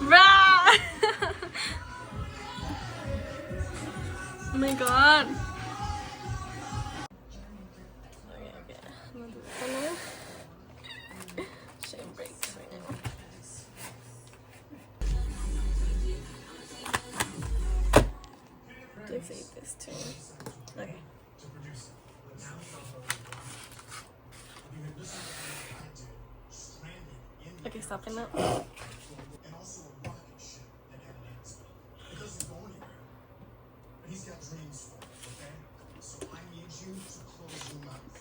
Bruh! Oh my god. Okay. I'm gonna do this one now. Shame breaks right now. Let's save this too. Okay. Okay, stop it now. And also a rocket ship that Evelyn's built. It doesn't go anywhere. But he's got dreams for it, okay? So I need you to close your mouth.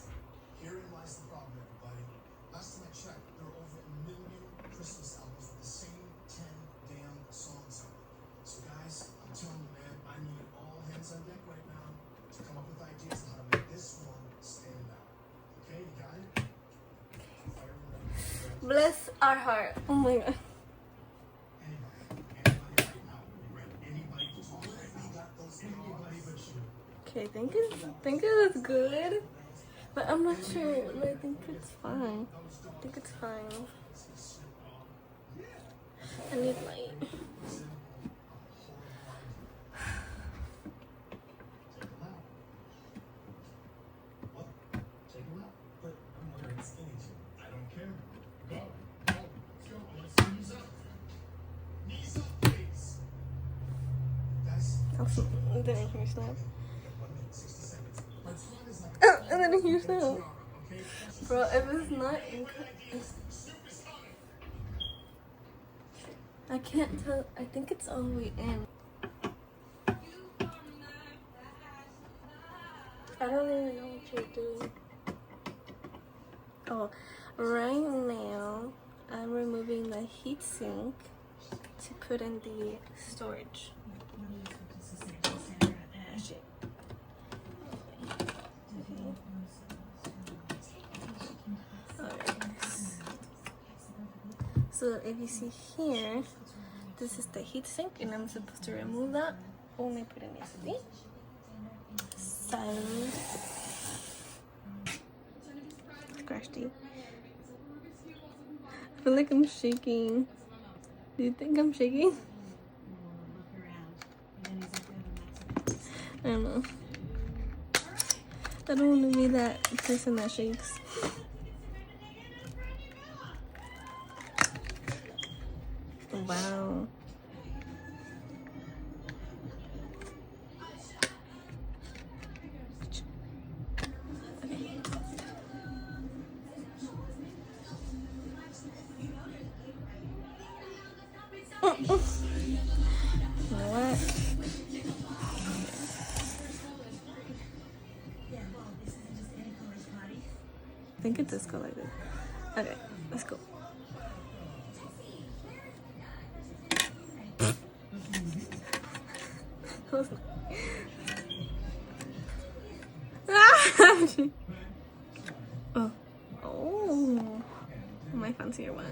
Herein lies the problem, everybody. Last time I checked, there are over 1 million Christmas albums with the same 10 damn songs on them. So guys, I'm telling you, man, I need all hands on deck right now to come up with ideas on how to make this one stand out. Okay, you got it? Fire it up. Bless our heart. Oh my god. Okay, I think it looks good, but I'm not sure. But I think it's fine. I think it's fine. I need light. And then I hear snap. And then I hear snap. Bro, if it's not I can't tell. I think it's all the way in. I don't even know what you're doing. Oh, right now I'm removing the heatsink to put in the storage. So if you see here, this is the heatsink, and I'm supposed to remove that when I put in the So scratchy. I feel like I'm shaking. Do you think I'm shaking? I don't know. I don't want to be that person that shakes. Wow. You know what? I think it does go like this. Okay, let's go. Oh. Oh. My fancier one.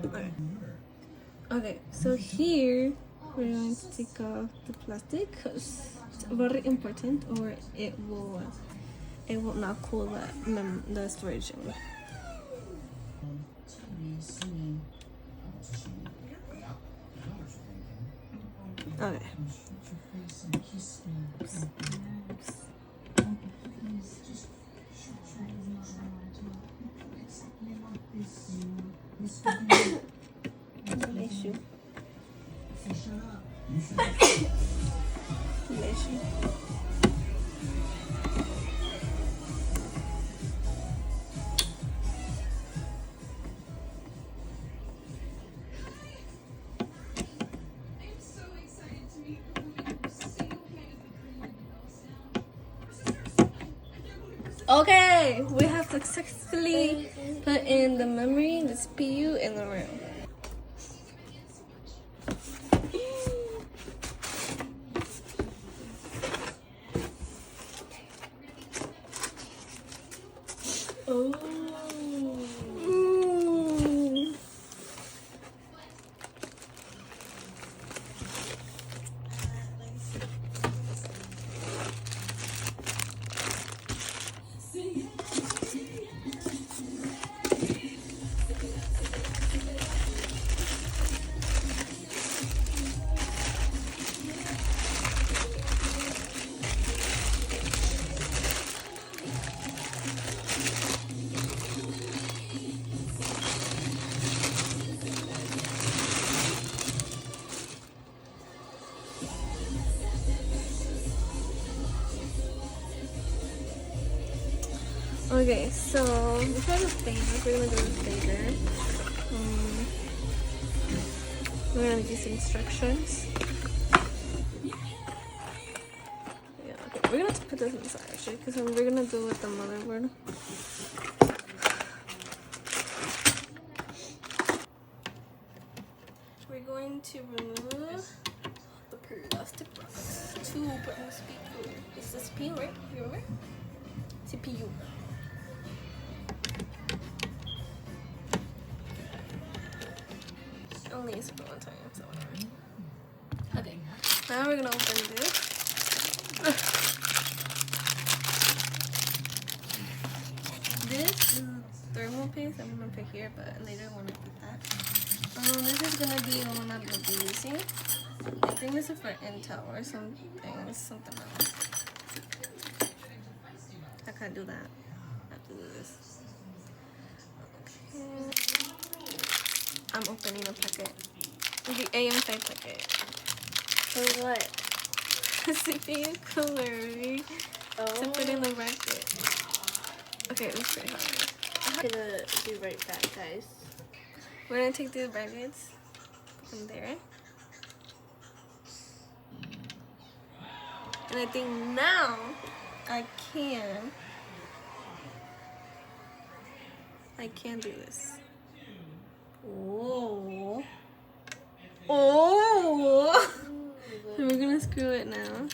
Okay. Okay, so here we're going to take off the plastic because it's very important, or it will not cool the storage in. Okay. Bless you. Bless you. Okay, we have successfully put in the memory, the CPU, in the room. Oh. Mm. Okay, so before the fader, we're gonna do the fader. We're gonna do some instructions. Yeah, okay. We're gonna put this inside actually, because we're gonna do it with the motherboard. We're going to remove the plastic box to put in the CPU. It's the CPU, right? You remember? CPU. Only use it for one time, so whatever. Okay, now we're gonna open this. This is thermal paste I'm gonna put here, but later when I put that. This is gonna be the one I'm gonna be using. I think this is for Intel or something else. I can't do that. I have to do this. Okay. I'm opening a packet. The AM5 packet. For what? CPU cooler. Oh. To put in the bracket. Okay, let's try hard. I'm gonna be right back, guys. We're gonna take these brackets, put them there. And I think now I can do this. Oh. Oh. So we're gonna screw it now.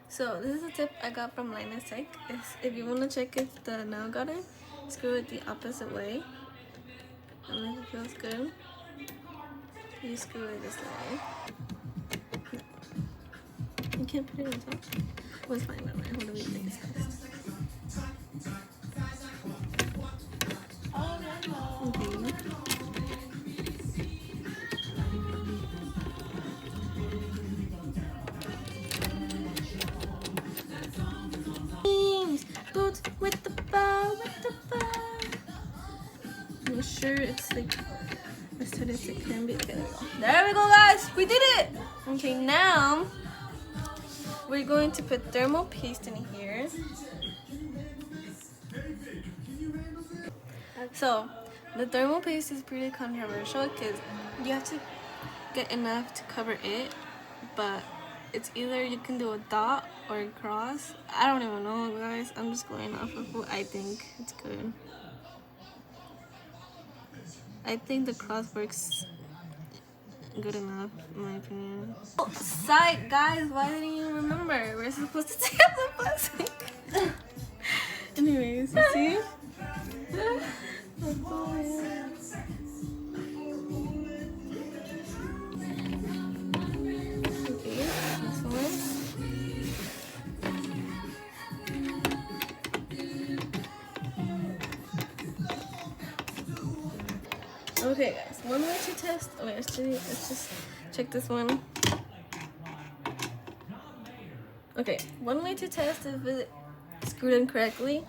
So this is a tip I got from Linus Tech. If you want to check if the nail got it, screw it the opposite way. And if it feels good, you screw it this way. You can't put it on top. Well, it's fine, never mind. What do we think is best? Okay. Boots with the bow, Make sure it's like as tight as it can be. Okay, there we go, guys. We did it. Okay, now we're going to put thermal paste in here. So the thermal paste is pretty controversial because you have to get enough to cover it, but it's either you can do a dot or a cross. I don't even know, guys. I'm just going off of what I think it's good. I think the cross works good enough, in my opinion. Oh, side, guys, why didn't you remember? We're supposed to take out the plastic. Anyways, you see? Okay, guys, one way to test. Wait, let's just check this one. Okay, one way to test if it screwed in correctly.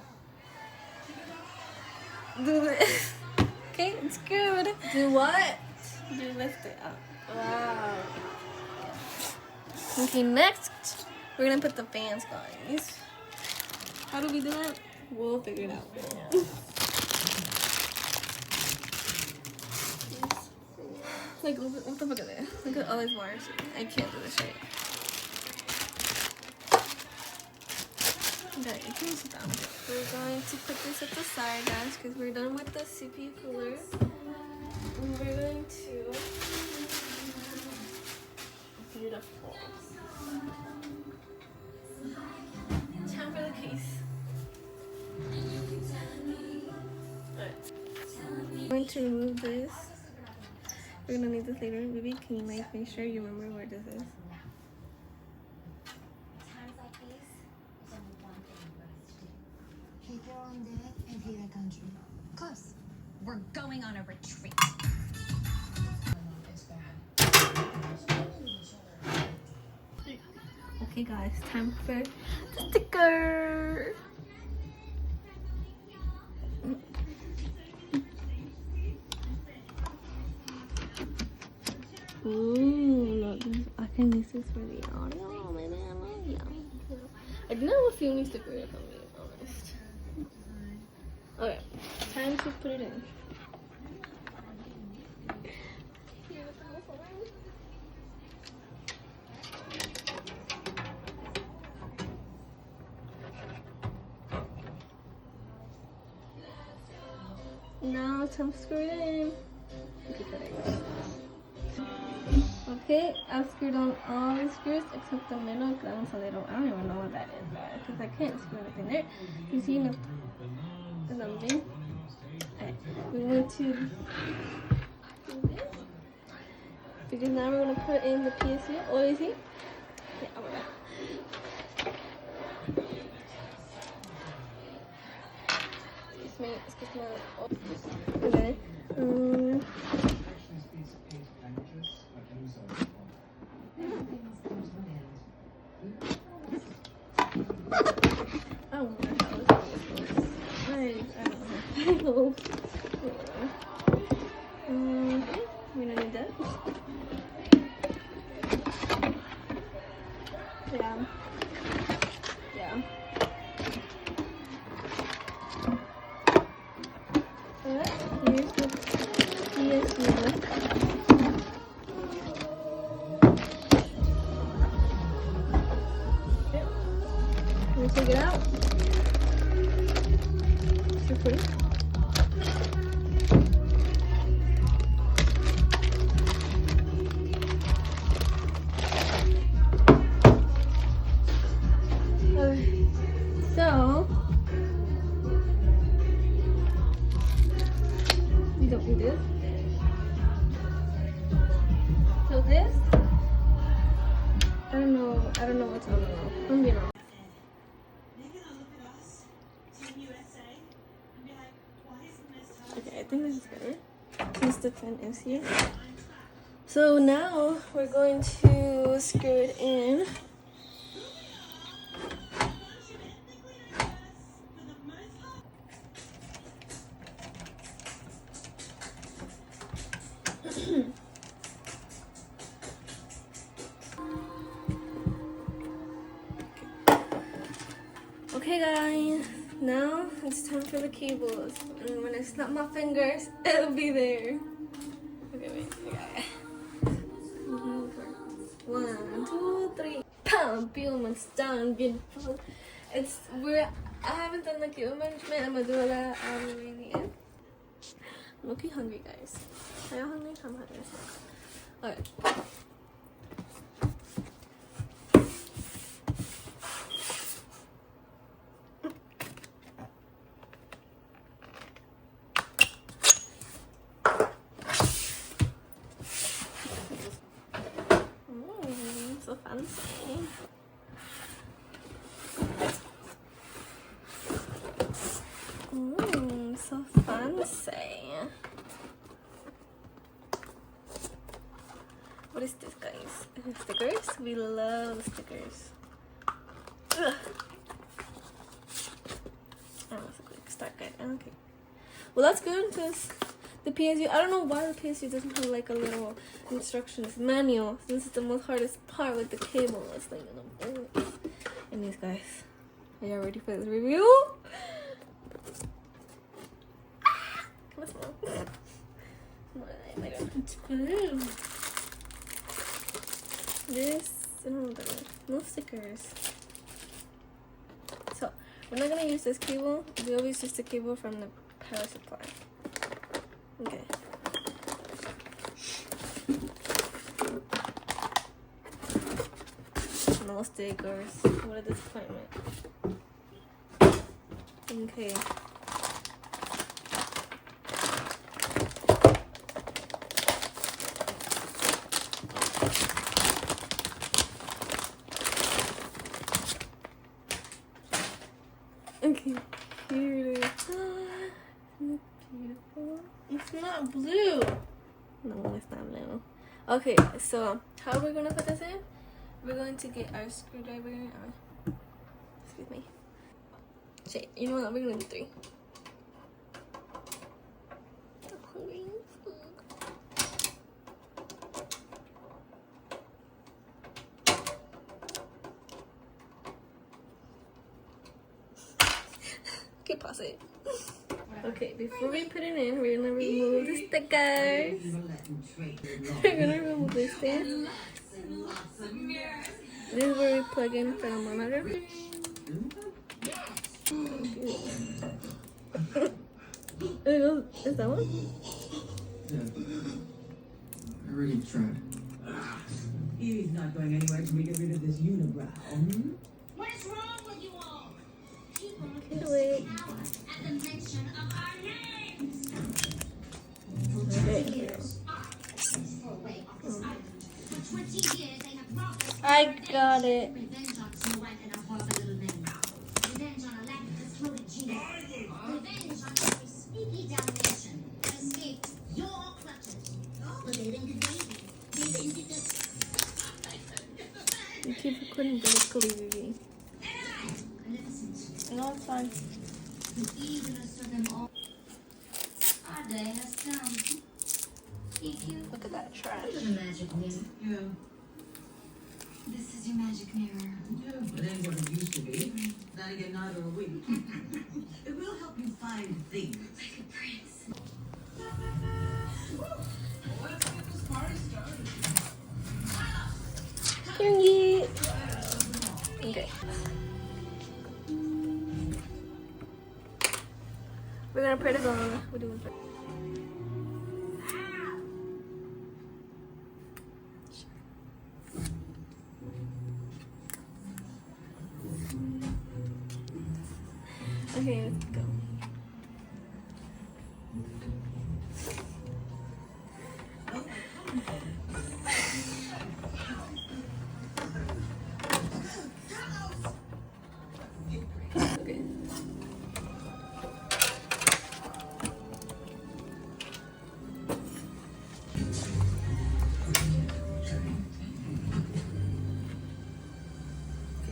Do this. Okay, it's screwed. Do what? You lift it up. Wow. Okay, next we're gonna put the fans, guys. How do we do that? We'll figure it out. Like, what the fuck is it? Look at all these wires. I can't do this right. Okay, you can sit down. We're going to put this at the side, guys, because we're done with the CPU cooler. And we're going to... Beautiful. Time for the case. Alright. I'm going to remove this. We're gonna need this later. Baby, can you like make sure you remember where this is? Times like these, there's only one thing for us to do. Keep your own dead and feed our country. Close. We're going on a retreat. It's bad. Okay guys, time for the sticker. Ooh, look, I can use this for the audio. Maybe I love you. I do not have a few new stickers, if I'm being honest. Okay, time to put it in. Now time to screw it in. Okay, I've screwed on all the screws except the middle ground so they don't. I don't even know what that is because I can't screw anything there. You see something? Okay, we're going to do this because now we're going to put in the PSU. Oh, you see? Yeah, oh my god. Excuse me. Okay. Oh my god. I don't know. We don't need that. Yeah. Yeah. Alright, here's the PSU. Let me take it out. So pretty. So we don't need this. So this, I don't know what's on the I'm being honest. Okay, I think this is better since the pen is here. So now we're going to screw it in. Okay guys, now it's time for the cables. And when I snap my fingers, it'll be there. Okay, wait, okay. 1, 2, 3. Pam! Boom, it's done. Beautiful. I haven't done the cable management. I'm gonna do that in the end. I'm looking hungry, guys. Are you hungry? I'm hungry. Alright. So fancy. So fancy. What is this, guys? Stickers? We love stickers. Oh, that's a quick start guide. Okay. Well, that's good because the PSU, I don't know why the PSU doesn't have like a little instructions manual, since it's the most hardest part with the cable. It's like, anyways, guys, are y'all ready for this review? Let's go. It's blue. This, no stickers. So, we're not gonna use this cable. We always use the cable from the power supply. Okay. No stickers. What a disappointment. Okay. Okay, here it is. Isn't it beautiful? It's not blue. No, it's not blue. Okay, so how we're gonna put this in? We're going to get our screwdriver. Excuse me. Shit, you know what? We're gonna do 3. I'm hungry. Okay, pause it. Okay, before we put it in, we're gonna remove the stickers. We're gonna remove this thing. This is where we plug in for the monitor. Is that one? Yeah. I already tried. He's not going anywhere till we get rid of this unibrow. Hmm? What is wrong with you all? People Wait. power at the mention of our names. For Okay. 20 years, I stole away off this island. For 20 years, they have robbed us. I got it. Revenge on Snow White and her horrible little men. Revenge on a lack of disclosed genius. Revenge on every sneaky damnation that escaped your clutches. But they didn't get baby. They didn't get this. You keep recording very clearly. Magnificent. No, it's fine. The evilest of them all. Our day has come. EQ. Look at that trash. The magic mirror. Yeah. This is your magic mirror. Yeah, but it ain't what it used to be. Not again, neither are we. It will help you find things. Like a prince. Let's get this party started. Yay. Okay. We're gonna put it on. We're doing it. Okay, let's go. Okay.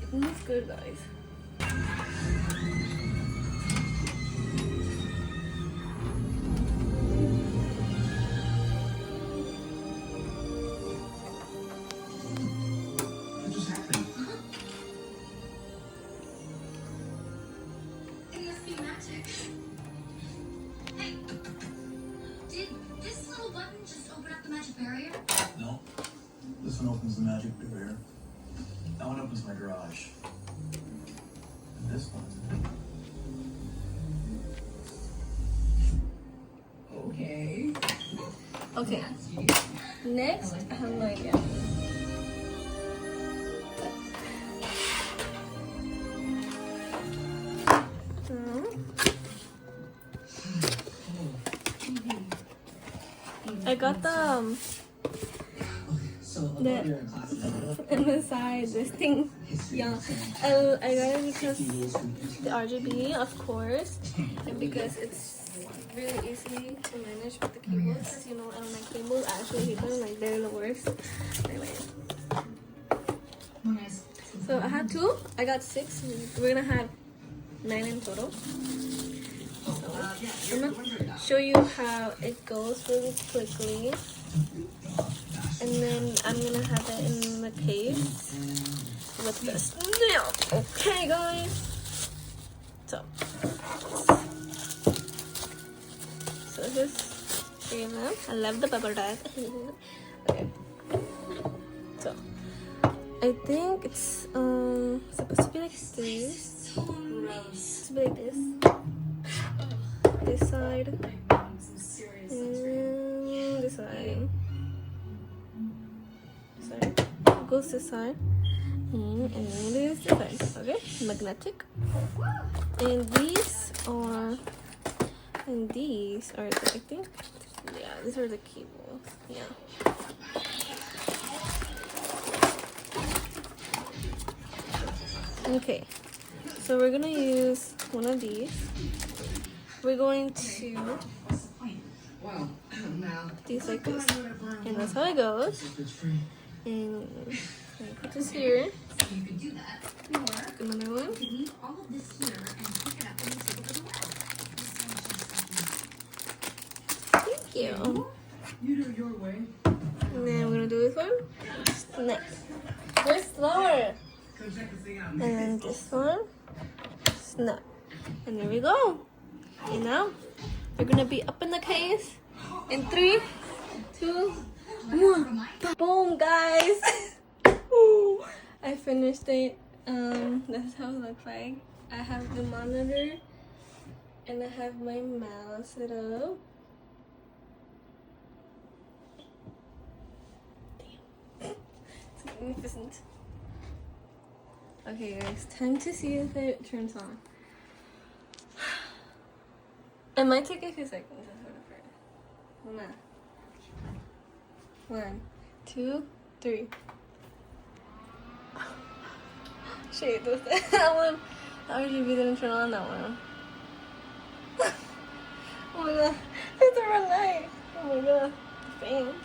Okay, that's good, guys. What just happened? It must be magic. Hey, did this little button just open up the magic barrier? No. This one opens the magic barrier. That one opens my garage. And this one. Okay. Okay. Next, I have no idea. I got the So, The- you're in class. in the side this thing. Yeah, I got it because the RGB, of course, and because it's really easy to manage with the cables. Because you know, I don't like cables. I actually hate them. Like they're the worst. Anyway, Well, guys, since So I had 2. I got 6. We're gonna have 9 in total. So I'm gonna show you how it goes really quickly, and then I'm gonna have it in the case with the snail. Okay, guys. So this is 3 of them. I love the bubble wrap. Okay. So I think it's supposed to be like this. It's supposed to be like this. This side. And this side. Sorry. It goes this side. And then this side. Okay? Magnetic. And these are the, I think, yeah, these are the cables. Yeah. Okay, so we're gonna use one of these. We're going to Well, now. do like this, and that's how it goes. And I put this here. You could do that. Or Another one. you could leave all of this here and pick it up when you take it to the well. Thank you. You do it your way. And then we're gonna do this one. Snap. Just slower. Come check this thing out. And then this one. Snap. And there we go. And now we're gonna be up in the case in 3, 2, 1. Boom, guys. Ooh, I finished it. That's how it looks like. I have the monitor and I have my mouse set up. Damn. It's magnificent. Okay, guys, time to see if it turns on. It might take a few seconds. Hold on. 1, 2, 3. Shit, that one. RGB didn't turn on that one. Oh my god, it's a red light. Oh my god, the fans.